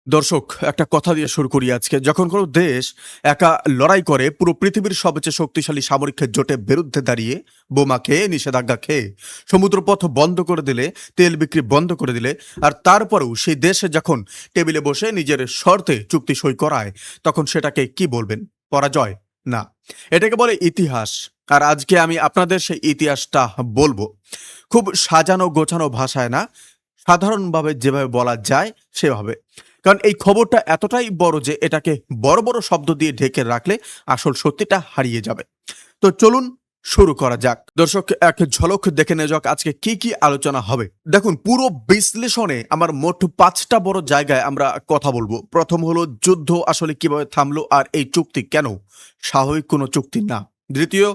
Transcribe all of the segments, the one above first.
দর্শক, একটা কথা দিয়ে শুরু করি আজকে। যখন কোনো দেশ একা লড়াই করে পুরো পৃথিবীর সবচেয়ে শক্তিশালী সামরিক জোটের বিরুদ্ধে দাঁড়িয়ে, বোমা খেয়ে, নিষেধাজ্ঞা খেয়ে, সমুদ্রপথ বন্ধ করে দিলে, তেল বিক্রি বন্ধ করে দিলে, আর তারপরেও সেই দেশে যখন টেবিলে বসে নিজের শর্তে চুক্তি সই করায়, তখন সেটাকে কি বলবেন? পরাজয়? না, এটাকে বলে ইতিহাস। আর আজকে আমি আপনাদের সেই ইতিহাসটা বলবো। খুব সাজানো গোছানো ভাষায় না, সাধারণভাবে যেভাবে বলা যায় সেভাবে। কারণ এই খবরটা এতটাই বড় যে এটাকে বড় বড় শব্দ দিয়ে ঢেকে রাখলে আসল সত্যিটা হারিয়ে যাবে। তো চলুন শুরু করা যাক। দর্শক, এক ঝলক দেখে নেওয়া যাক আজকে কি কি আলোচনা হবে। দেখুন, পুরো বিশ্লেষণে আমার মোট ৫টা বড় জায়গায় আমরা কথা বলবো। প্রথম হলো যুদ্ধ আসলে কিভাবে থামলো আর এই চুক্তি কেন স্বাভাবিক কোনো চুক্তি না। দ্বিতীয়,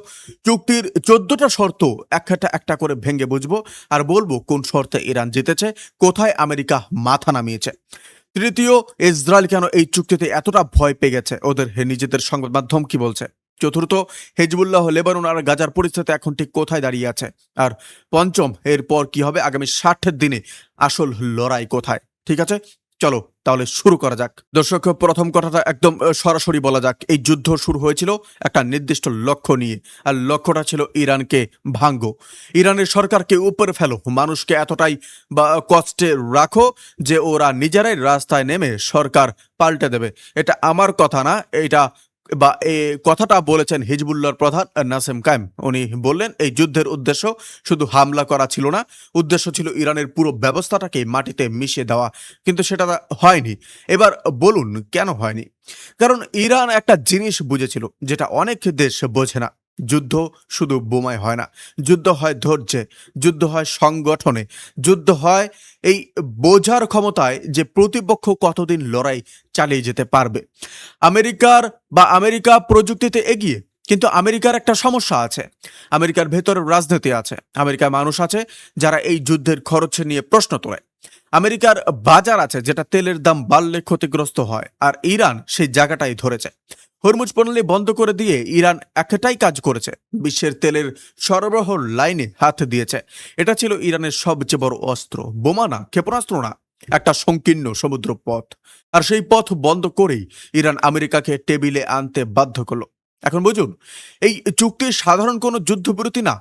চুক্তির ১৪টা শর্ত একটা একটা করে ভেঙে বুঝবো আর বলবো কোন শর্তে ইরান জিতেছে, কোথায় আমেরিকা মাথা নামিয়েছে। তৃতীয়, ইসরায়েল কেন এই চুক্তিতে এতটা ভয় পেয়ে গেছে, ওদের নিজেদের সংবাদ মাধ্যম কি বলছে। চতুর্থ, হিজবুল্লাহ, লেবানন আর গাজার পরিস্থিতি এখন ঠিক কোথায় দাঁড়িয়ে আছে। আর পঞ্চম, এরপর কি হবে আগামী ৬০ দিনে, আসল লড়াই কোথায়। ঠিক আছে, চলো তাহলে শুরু করা যাক। দর্শক, প্রথম কথাটা একদম সরাসরি বলা যাক। এই যুদ্ধ শুরু হয়েছিল একটা নির্দিষ্ট লক্ষ্য নিয়ে, আর লক্ষ্যটা ছিল ইরানকে ভাঙ্গো, ইরানের সরকারকে উপরে ফেলো, মানুষকে এতটাই বা কষ্টে রাখো যে ওরা নিজেরাই রাস্তায় নেমে সরকার পাল্টে দেবে। এটা আমার কথা না, এটা বা এই কথাটা বলেছেন হিজবুল্লাহর প্রধান নাসেম কায়েম। উনি বললেন এই যুদ্ধের উদ্দেশ্য শুধু হামলা করা ছিল না, উদ্দেশ্য ছিল ইরানের পুরো ব্যবস্থাটাকে মাটিতে মিশিয়ে দেওয়া। কিন্তু সেটা হয়নি। এবার বলুন কেন হয়নি। কারণ ইরান একটা জিনিস বুঝেছিল যেটা অনেক দেশ বোঝে না। যুদ্ধ শুধু বোমায় হয় না, যুদ্ধ হয় ধৈর্যে, যুদ্ধ হয় সংগঠনে, যুদ্ধ হয় এই বোঝার ক্ষমতায় যে প্রতিপক্ষ কতদিন লড়াই চালিয়ে যেতে পারবে। আমেরিকা প্রযুক্তিতে এগিয়ে, কিন্তু আমেরিকার একটা সমস্যা আছে। আমেরিকার ভেতরে রাজনীতি আছে, আমেরিকার মানুষ আছে যারা এই যুদ্ধের খরচ নিয়ে প্রশ্ন তোলে। আমেরিকার বাজার আছে যেটা তেলের দাম বাড়লে ক্ষতিগ্রস্ত হয়, আর ইরান সেই জায়গাটাই ধরেছে। হরমুজ প্রণালী বন্ধ করে দিয়ে ইরান একটাই কাজ করেছে, বিশ্বের তেলের সরবরাহ লাইনে হাত দিয়েছে। এটা ছিল ইরানের সবচেয়ে বড় অস্ত্র, বোমা না, ক্ষেপণাস্ত্র না, একটা সংকীর্ণ সমুদ্র পথ। আর সেই পথ বন্ধ করেই ইরান আমেরিকাকে টেবিলে আনতে বাধ্য করলো। এখন বুঝুন, এই চুক্তি সাধারণ কোনো যুদ্ধবিরতি না,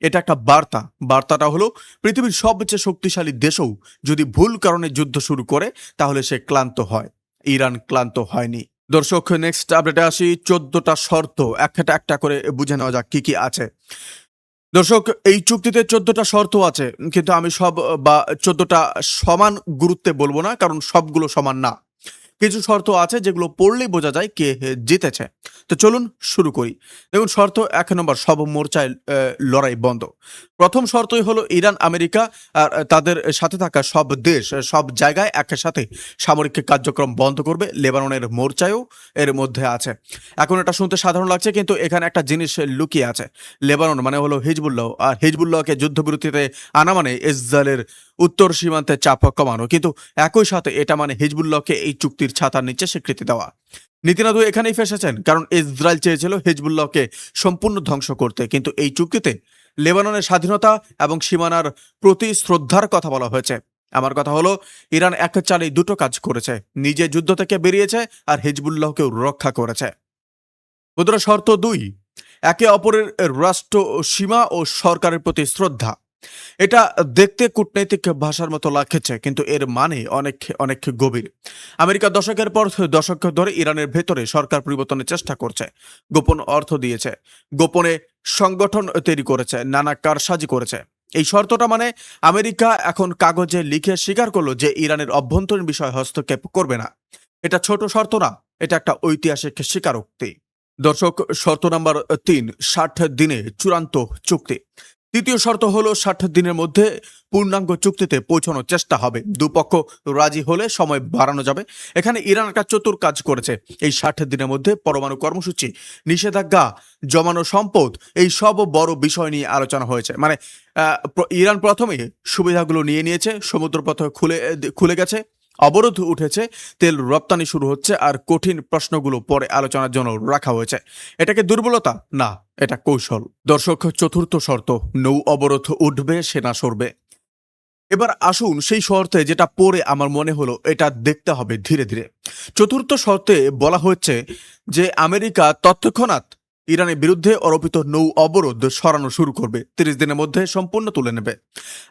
এটা একটা বার্তা। বার্তাটা হলো পৃথিবীর সবচেয়ে শক্তিশালী দেশও যদি ভুল কারণে যুদ্ধ শুরু করে তাহলে সে ক্লান্ত হয়। ইরান ক্লান্ত হয়নি। দর্শক, নেক্সট আপডেটে আসি। ১৪টা শর্ত একটা একটা করে বুঝে নেওয়া যাক কি কি আছে। দর্শক, এই চুক্তিতে ১৪টা শর্ত আছে, কিন্তু আমি সব বা ১৪টা সমান গুরুত্বে বলবো না, কারণ সবগুলো সমান না। কিছু শর্ত আছে যেগুলো পড়লেই বোঝা যায় কে জিতেছে। তো চলুন শুরু করি। দেখুন, শর্ত ১ নম্বর, সব মোর্চায় লড়াই বন্ধ। প্রথম শর্তই হলো ইরান, আমেরিকা আর তাদের সাথে থাকা সব দেশ সব জায়গায় একসাথে সামরিক কার্যক্রম বন্ধ করবে। লেবাননের মোর্চায়ও এর মধ্যে আছে। এখন এটা শুনতে সাধারণ লাগছে, কিন্তু এখানে একটা জিনিস লুকিয়ে আছে। লেবানন মানে হলো হিজবুল্লাহ, আর হিজবুল্লাহকে যুদ্ধবিরতিতে আনা মানে ইসরায়েলের উত্তর সীমান্তে চাপ কমানো। কিন্তু একই সাথে এটা মানে হিজবুল্লাহকে এই চুক্তির ছাতার নিচে স্বীকৃতি দেওয়া। নীতিনাদু এখানেই ফেসেছেন, কারণ ইসরায়েল চেয়েছিল হিজবুল্লাহকে সম্পূর্ণ ধ্বংস করতে, কিন্তু এই চুক্তিতে লেবাননের স্বাধীনতা এবং সীমানার প্রতি শ্রদ্ধার কথা বলা হয়েছে। আমার কথা হলো, ইরান এক চালেই দুটো কাজ করেছে, নিজে যুদ্ধ থেকে বেরিয়েছে আর হিজবুল্লাহকেও রক্ষা করেছে। বন্ধুরা, শর্ত ২, একে অপরের রাষ্ট্র সীমা ও সরকারের প্রতি শ্রদ্ধা। এটা দেখতে কূটনৈতিক ভাষার মতো লাগছে, কিন্তু এর মানে অনেক অনেক গভীর। আমেরিকা দশকের পর দশক ধরে ইরানের ভেতরে সরকার পরিবর্তনের চেষ্টা করছে, গোপন অর্থ দিয়েছে, গোপনে সংগঠন তৈরি করেছে, নানা কারসাজি করেছে। এই শর্তটা মানে আমেরিকা এখন কাগজে লিখে স্বীকার করলো যে ইরানের অভ্যন্তরীণ বিষয় হস্তক্ষেপ করবে না। এটা ছোট শর্ত না, এটা একটা ঐতিহাসিক স্বীকারোক্তি। দর্শক, শর্ত নাম্বার ৩, ৬০ দিনে চূড়ান্ত চুক্তি। তৃতীয় শর্ত হলো ৬০ দিনের মধ্যে পূর্ণাঙ্গ চুক্তিতে পৌঁছানোর চেষ্টা হবে। দুপক্ষ রাজি হলে সময় বাড়ানো যাবে। এখানে ইরান একটা চতুর কাজ করেছে। এই ৬০ দিনের মধ্যে পরমাণু কর্মসূচি, নিষেধাজ্ঞা, জমানো সম্পদ, এই সব বড় বিষয় নিয়ে আলোচনা হয়েছে। মানে ইরান প্রথমে সুবিধাগুলো নিয়ে নিয়েছে, সমুদ্রপথ খুলে গেছে, অবরোধ উঠেছে, তেল রপ্তানি শুরু হচ্ছে, আর কঠিন প্রশ্নগুলো পরে আলোচনার জন্য রাখা হয়েছে। এটাকে দুর্বলতা না, এটা কৌশল। দর্শক, চতুর্থ শর্ত, নৌ অবরোধ উঠবে, সেনা সরবে। এবার আসুন সেই শর্তে যেটা পড়ে আমার মনে হলো এটা দেখতে হবে ধীরে ধীরে। চতুর্থ শর্তে বলা হচ্ছে যে আমেরিকা তৎক্ষণাৎ ইরানের বিরুদ্ধে আরোপিত নৌ অবরোধ সরানো শুরু করবে, 30 দিনের মধ্যে সম্পূর্ণ তুলে নেবে।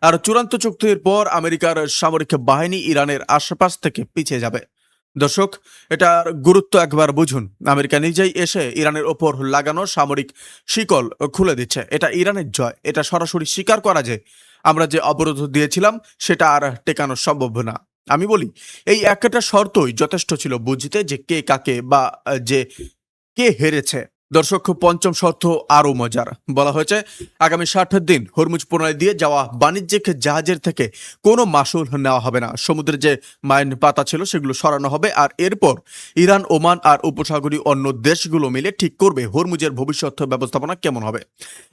আর চূড়ান্ত চুক্তির পর আমেরিকার সামরিক বাহিনী ইরানের আশেপাশ থেকে পিছিয়ে যাবে। দর্শক, এটার গুরুত্ব একবার বুঝুন। আমেরিকা নিজেই এসে ইরানের ওপর লাগানো সামরিক শিকল খুলে দিচ্ছে। এটা ইরানের জয়। এটা সরাসরি স্বীকার করা যে আমরা যে অবরোধ দিয়েছিলাম সেটা আর টেকানো সম্ভব না। আমি বলি, এই একটা শর্তই যথেষ্ট ছিল বুঝতে যে কে কাকে বা যে কে হেরেছে। দর্শক, পঞ্চম শর্ত আরো মজার। বলা হয়েছে আগামী 60 দিন হরমুজ প্রণালী দিয়ে যাওয়া বাণিজ্যিক জাহাজের থেকে কোনো মাসুল নেওয়া হবে না। সমুদ্রে যে মাইন পাতা ছিল সেগুলো সরানো হবে। আর এরপর ইরান, ওমান আর উপসাগরীয় অন্য দেশগুলো মিলে ঠিক করবে হরমুজের ভবিষ্যৎ ব্যবস্থাপনা কেমন হবে।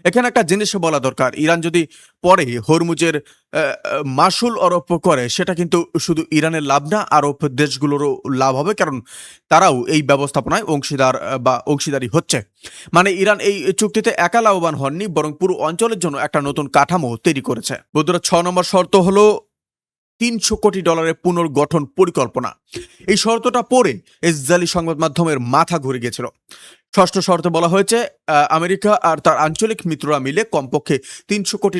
এখানে একটা জিনিস বলা দরকার, ইরান যদি পরে হরমুজের মাসুল আরোপ করে সেটা কিন্তু শুধু ইরানের লাভ না, আরব দেশগুলোরও লাভ হবে, কারণ তারাও এই ব্যবস্থাপনায় অংশীদারি হচ্ছে। মানে ইরান এই চুক্তিতে একা লাভবান হননি, বরং পুরো অঞ্চলের জন্য একটা নতুন কাঠামো তৈরি করেছে। বন্ধুরা, 6 নম্বর শর্ত হলো $300 কোটি পুনর্গঠন পরিকল্পনা। এই শর্তটা পড়ে ইসরায়েলি সংবাদ মাধ্যমের মাথা ঘুরে গেছিল। ষষ্ঠ শর্তে বলা হয়েছে আমেরিকা আর তার আঞ্চলিক মিত্ররা মিলে কমপক্ষে $300 কোটি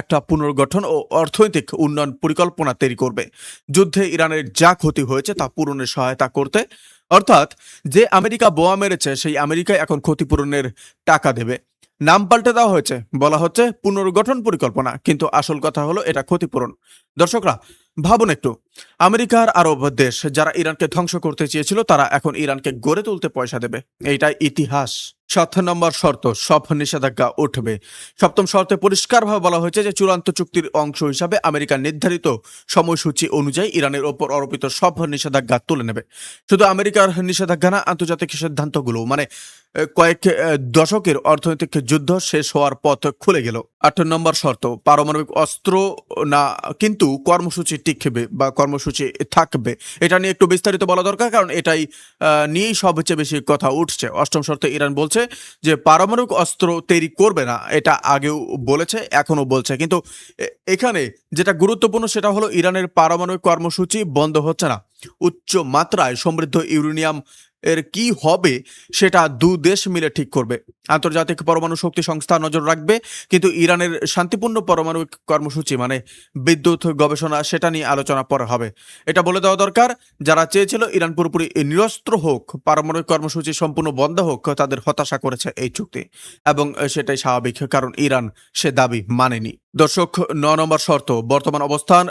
একটা পুনর্গঠন ও অর্থনৈতিক উন্নয়ন পরিকল্পনা তৈরি করবে, যুদ্ধে ইরানের যা ক্ষতি হয়েছে তা পূরণের সহায়তা করতে। অর্থাৎ যে আমেরিকা বোমা মেরেছে সেই আমেরিকায় এখন ক্ষতিপূরণের টাকা দেবে। নাম পাল্টে দেওয়া হয়েছে, বলা হচ্ছে পুনর্গঠন পরিকল্পনা, কিন্তু আসল কথা হলো এটা ক্ষতিপূরণ। দর্শকরা, ভাবুন একটু, আমেরিকার আরব দেশ যারা ইরানকে ধ্বংস করতে চেয়েছিল তারা এখন ইরানকে গড়ে তুলতে পয়সা দেবে। এইটাই ইতিহাস। 7 নম্বর শর্ত, সব নিষেধাজ্ঞা উঠবে। সপ্তম শর্তে পরিষ্কারভাবে বলা হয়েছে যে চূড়ান্ত চুক্তির অংশ হিসাবে আমেরিকা নির্ধারিত সময়সূচি অনুযায়ী ইরানের ওপর আরোপিত সব নিষেধাজ্ঞা তুলে নেবে। শুধু আমেরিকার নিষেধাজ্ঞা না, আন্তর্জাতিক সিদ্ধান্তগুলো, মানে কয়েক দশকের অর্থনৈতিক যুদ্ধ শেষ হওয়ার পথ খুলে গেল। 8 নম্বর শর্ত, পারমাণবিক অস্ত্র না, কিন্তু কর্মসূচি টিকবে বা কর্মসূচি থাকবে। এটা নিয়ে একটু বিস্তারিত বলা দরকার, কারণ এটাই নিয়েই সবচেয়ে বেশি কথা উঠছে। অষ্টম শর্তে ইরান বলছে যে পারমাণবিক অস্ত্র তৈরি করবে না। এটা আগেও বলেছে, এখনো বলছে, কিন্তু এখানে যেটা গুরুত্বপূর্ণ সেটা হলো ইরানের পারমাণবিক কর্মসূচি বন্ধ হচ্ছে না। উচ্চ মাত্রায় সমৃদ্ধ ইউরেনিয়াম এর কি হবে সেটা দু দেশ মিলে ঠিক করবে। আন্তর্জাতিক পরমাণু শক্তি সংস্থা নজর রাখবে, কিন্তু ইরানের শান্তিপূর্ণ পারমাণবিক কর্মসূচি, মানে বিদ্যুৎ গবেষণা, সেটা নিয়ে আলোচনা পরে হবে। এটা বলে দেওয়া দরকার, যারা চেয়েছিল ইরান পুরোপুরি নিরস্ত্র হোক, পারমাণবিক কর্মসূচি সম্পূর্ণ বন্ধ হোক, তাদের হতাশা করেছে এই চুক্তি, এবং সেটাই স্বাভাবিক, কারণ ইরান সে দাবি মানেনি। দর্শক, 9 নম্বর শর্ত, বর্তমান অবস্থান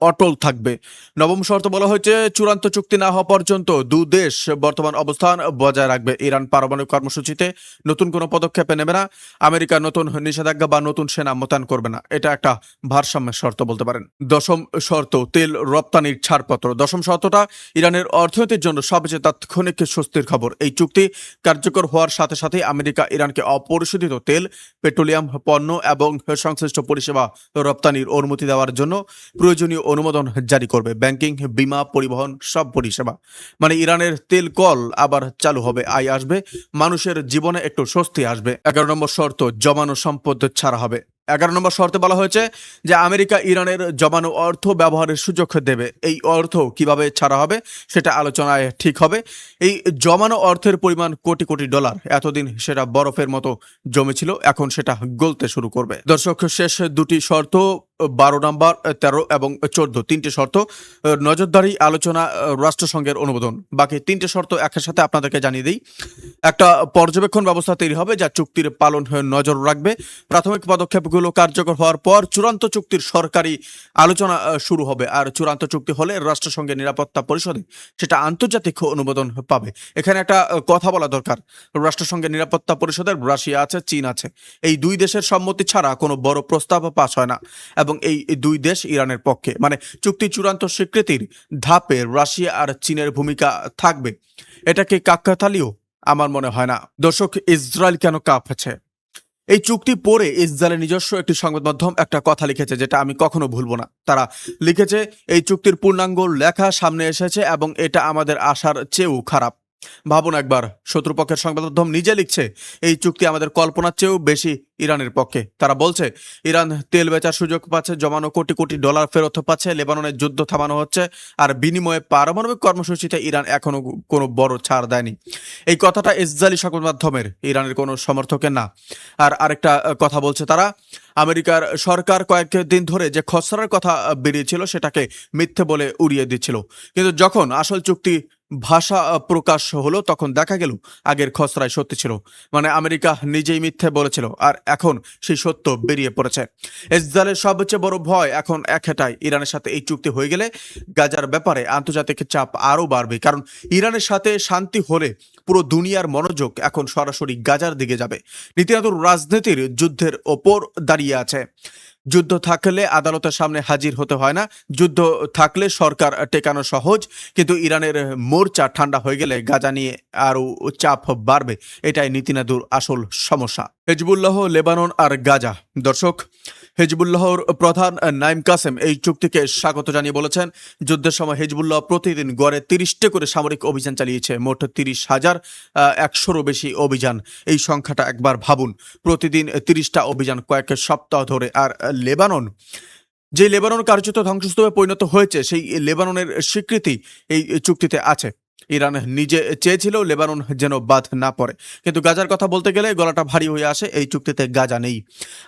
অটল থাকবে। নবম শর্ত বলা হয়েছে চূড়ান্ত চুক্তি না হওয়া পর্যন্ত দু দেশ বর্তমান অবস্থান বজায় রাখবে। ইরান পারমাণবিক কর্মসূচিতে নতুন কোনো পদক্ষেপ নেবে না। আমেরিকা নতুন নিষেধাজ্ঞা বা নতুন সেনা মোতায়েন করবে না। এটা একটা ভারসাম্যের শর্ত বলতে পারেন। দশম শর্ত, তেল রপ্তানির ছাড়পত্র। দশম শর্তটা ইরানের অর্থনীতির জন্য সবচেয়ে তাৎক্ষণিক স্বস্তির খবর। এই চুক্তি কার্যকর হওয়ার সাথে সাথে আমেরিকা ইরানকে অপরিশোধিত তেল, পেট্রোলিয়াম পণ্য এবং সংশ্লিষ্ট পরিষেবা রপ্তানির অনুমতি দেওয়ার জন্য প্রয়োজনীয় অনুমোদন জারি করবে। ব্যাংকিং, বীমা, পরিবহন, সব পরিষেবা। মানে ইরানের তেল কল আবার চালু হবে, আয় আসবে, মানুষের জীবনে একটু স্বস্তি আসবে। 11 নম্বর শর্ত, জমানো সম্পদ ছাড়া হবে। 11 নম্বর শর্তে বলা হয়েছে যে আমেরিকা ইরানের জমানো অর্থ ব্যবহারের সুযোগ দেবে। এই অর্থ কিভাবে ছাড়া হবে সেটা আলোচনায় ঠিক হবে। এই জমানো অর্থের পরিমাণ কোটি কোটি ডলার। এতদিন সেটা বরফের মতো জমেছিল, এখন সেটা গলতে শুরু করবে। দর্শক, শেষ দুটি শর্ত, 12 নম্বর, 13 এবং 14, তিনটে শর্ত নজরদারি, আলোচনা, রাষ্ট্রসংঘের অনুমোদন। বাকি তিনটে শর্ত একের সাথে আপনাদেরকে জানিয়ে দিই। একটা পর্যবেক্ষণ ব্যবস্থা তৈরি হবে যা চুক্তির পালন নজর রাখবে। প্রাথমিক পদক্ষেপগুলো কার্যকর হওয়ার পর চূড়ান্ত চুক্তির সরকারি আলোচনা শুরু হবে। আর চূড়ান্ত চুক্তি হলে রাষ্ট্রসংঘের নিরাপত্তা পরিষদে সেটা আন্তর্জাতিক অনুমোদন পাবে। এখানে একটা কথা বলা দরকার, রাষ্ট্রসংঘের নিরাপত্তা পরিষদের রাশিয়া আছে, চীন আছে। এই দুই দেশের সম্মতি ছাড়া কোনো বড় প্রস্তাব পাস হয় না, এবং এই দুই দেশ ইরানের পক্ষে। মানে চুক্তি চূড়ান্ত স্বীকৃতির ধাপে রাশিয়া আর চীনের ভূমিকা থাকবে। এটাকে কাকতালীয় আমার মনে হয় না। দর্শক, ইসরায়েল কেন কাঁপছে? এই চুক্তি পড়ে ইসরায়েলের নিজস্ব একটি সংবাদ মাধ্যম একটা কথা লিখেছে, যেটা আমি কখনো ভুলবো না। তারা লিখেছে এই চুক্তির পূর্ণাঙ্গ লেখা সামনে এসেছে এবং এটা আমাদের আশার চেয়েও খারাপ। ভাবুন একবার, শত্রুপক্ষের সংবাদ মাধ্যম নিজে লিখছে এই চুক্তি আমাদের কল্পনার চেয়েও বেশি ইরানের পক্ষে। তারা বলছে ইরান তেল বেচার সুযোগ পাচ্ছে, জমানো কোটি কোটি ডলার ফেরত পাচ্ছে, লেবাননের যুদ্ধ থামানো হচ্ছে, আর বিনিময়ে পারমাণবিক কর্মসূচিতে ইরান এখনো কোনো বড় ছাড় দেয়নি। এই কথাটা ইসরায়েলি সংবাদ মাধ্যমের, ইরানের কোনো সমর্থকের না। আর আরেকটা কথা বলছে তারা, আমেরিকার সরকার কয়েকদিন ধরে যে খসড়ার কথা বেরিয়েছিল সেটাকে মিথ্যে বলে উড়িয়ে দিচ্ছিল, কিন্তু যখন আসল চুক্তি ভাষা প্রকাশ হলো তখন দেখা গেল আগের খসড়ায় সত্যি ছিল। মানে আমেরিকা নিজেই মিথ্যে বলেছিল, আর এখন সেই সত্য বেরিয়ে পড়েছে। ইসরায়েলের সবচেয়ে বড় ভয় এখন একটাই, ইরানের সাথে এই চুক্তি হয়ে গেলে গাজার ব্যাপারে আন্তর্জাতিক চাপ আরও বাড়বে। কারণ ইরানের সাথে শান্তি হলে পুরো দুনিয়ার মনোযোগ এখন সরাসরি গাজার দিকে যাবে। রীতিমতো রাজনীতির যুদ্ধের ওপর দাঁড়িয়ে আছে। যুদ্ধ থাকলে আদালতের সামনে হাজির হতে হয় না, যুদ্ধ থাকলে সরকার টেকানো সহজ, কিন্তু ইরানের মোর্চা ঠান্ডা হয়ে গেলে গাজা নিয়ে আরও চাপ বাড়বে। এটাই নীতিনাদুর আসল সমস্যা। হিজবুল্লাহ, লেবানন আর গাজা। দর্শক, হিজবুল্লাহর প্রধান নাইম কাসেম এই চুক্তিকে স্বাগত জানিয়ে বলেছেন, যুদ্ধের সময় হিজবুল্লাহ প্রতিদিন গড়ে 30টি করে সামরিক অভিযান চালিয়েছে, মোট 30,100-ও বেশি অভিযান। এই সংখ্যাটা একবার ভাবুন, প্রতিদিন 30টা অভিযান কয়েক সপ্তাহ ধরে। আর লেবানন, যে লেবানন কার্যত ধ্বংসস্তূপে পরিণত হয়েছে, সেই লেবাননের স্বীকৃতি এই চুক্তিতে আছে। ইরান নিজে চেয়েছিল লেবানন যেন বাদ না পড়ে, কিন্তু গাজার কথা বলতে গেলে গলাটা ভারী হয়ে আসে। এই চুক্তিতে গাজা নেই,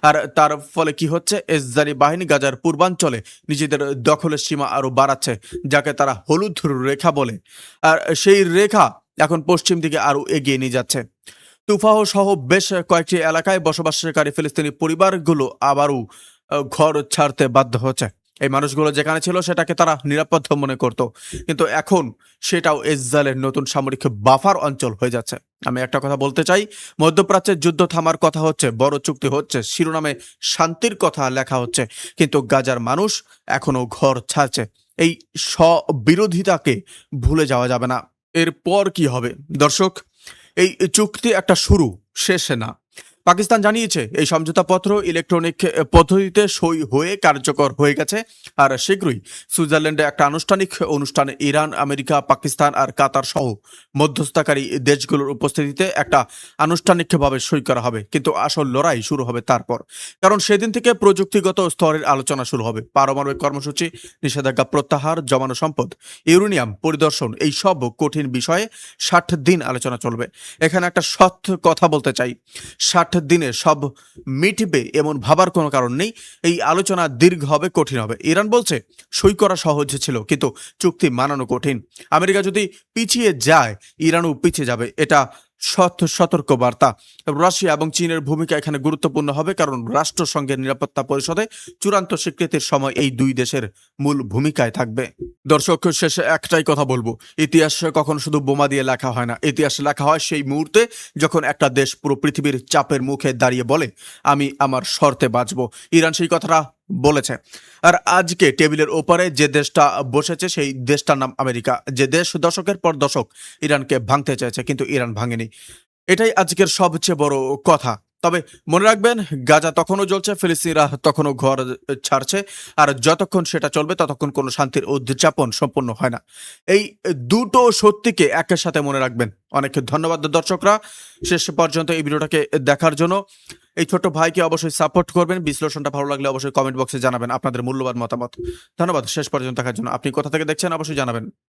আর তার ফলে কি হচ্ছে, ইসরায়েলি বাহিনী গাজার পূর্বাঞ্চলে নিজেদের দখলের সীমা আরও বাড়াচ্ছে, যাকে তারা হলুদ রেখা বলে। আর সেই রেখা এখন পশ্চিম দিকে আরও এগিয়ে নিয়ে যাচ্ছে। তুফাহ সহ বেশ কয়েকটি এলাকায় বসবাসকারী ফিলিস্তিনি পরিবারগুলো আবারও ঘর ছাড়তে বাধ্য হচ্ছে। এই মানুষগুলো যেখানে ছিল সেটাকে তারা নিরাপদ মনে করত, কিন্তু এখন সেটাও ইসরায়েলের নতুন সামরিক বাফার অঞ্চল হয়ে যাচ্ছে। আমি একটা কথা বলতে চাই, মধ্যপ্রাচ্যের যুদ্ধ থামার কথা হচ্ছে, বড় চুক্তি হচ্ছে, শিরোনামে শান্তির কথা লেখা হচ্ছে, কিন্তু গাজার মানুষ এখনো ঘর ছাড়ছে। এই স্ববিরোধিতাকে ভুলে যাওয়া যাবে না। এরপর কি হবে দর্শক? এই চুক্তি একটা শুরু, শেষ না। পাকিস্তান জানিয়েছে এই সমঝোতাপত্র ইলেকট্রনিক পদ্ধতিতে সই হয়ে কার্যকর হয়ে গেছে, আর শীঘ্রই সুইজারল্যান্ডে একটা আনুষ্ঠানিক অনুষ্ঠানে ইরান, আমেরিকা, পাকিস্তান আর কাতার সহ মধ্যস্থতাকারী দেশগুলোর উপস্থিতিতে একটা আনুষ্ঠানিকভাবে সই করা হবে। কিন্তু আসল লড়াই শুরু হবে তারপর, কারণ সেদিন থেকে প্রযুক্তিগত স্তরের আলোচনা শুরু হবে। পারমাণবিক কর্মসূচি, নিষেধাজ্ঞা প্রত্যাহার, জমানো সম্পদ, ইউরেনিয়াম পরিদর্শন, এই সব কঠিন বিষয়ে 60 দিন আলোচনা চলবে। এখানে একটা সত্য কথা বলতে চাই, 60 দিনে সব মিটবে এমন ভাবার কোনো কারণ নেই। এই আলোচনা দীর্ঘ হবে, কঠিন হবে। ইরান বলছে সই করা সহজ ছিল, কিন্তু চুক্তি মানানো কঠিন। আমেরিকা যদি পিছিয়ে যায়, ইরানও পিছিয়ে যাবে, এটা সতর্ক বার্তা। রাশিয়া এবং চীনের ভূমিকা এখানে গুরুত্বপূর্ণ হবে, কারণ রাষ্ট্রসংঘের নিরাপত্তা পরিষদে চূড়ান্ত স্বীকৃতির সময় এই দুই দেশের মূল ভূমিকায় থাকবে। দর্শক, শেষে একটাই কথা বলবো, ইতিহাস কখনো শুধু বোমা দিয়ে লেখা হয় না। ইতিহাস লেখা হয় সেই মুহূর্তে যখন একটা দেশ পুরো পৃথিবীর চাপের মুখে দাঁড়িয়ে বলে, আমি আমার শর্তে বাঁচবো। ইরান সেই কথাটা বলেছে। আর আজকে টেবিলের ওপারে যে দেশটা বসেছে সেই দেশটার নাম আমেরিকা, যে দেশ দশকের পর দশক ইরানকে ভাঙতে চেয়েছে, কিন্তু ইরান ভাঙেনি। এটাই আজকের সবচেয়ে বড় কথা। তবে মনে রাখবেন, গাজা তখনও জ্বলছে, ফিলিস্তিনিরা তখনও ঘর ছাড়ছে, আর যতক্ষণ সেটা চলবে ততক্ষণ কোনো শান্তির উদযাপন সম্পূর্ণ হয় না। এই দুটো সত্যিকে একের সাথে মনে রাখবেন। অনেক ধন্যবাদ দর্শকরা শেষ পর্যন্ত এই ভিডিওটাকে দেখার জন্য। এই ছোট্ট ভাইকে অবশ্যই সাপোর্ট করবেন। বিশ্লেষণটা ভালো লাগলে অবশ্যই কমেন্ট বক্সে জানাবেন আপনাদের মূল্যবান মতামত। ধন্যবাদ শেষ পর্যন্ত দেখার জন্য। আপনি কোথা থেকে দেখছেন অবশ্যই জানাবেন।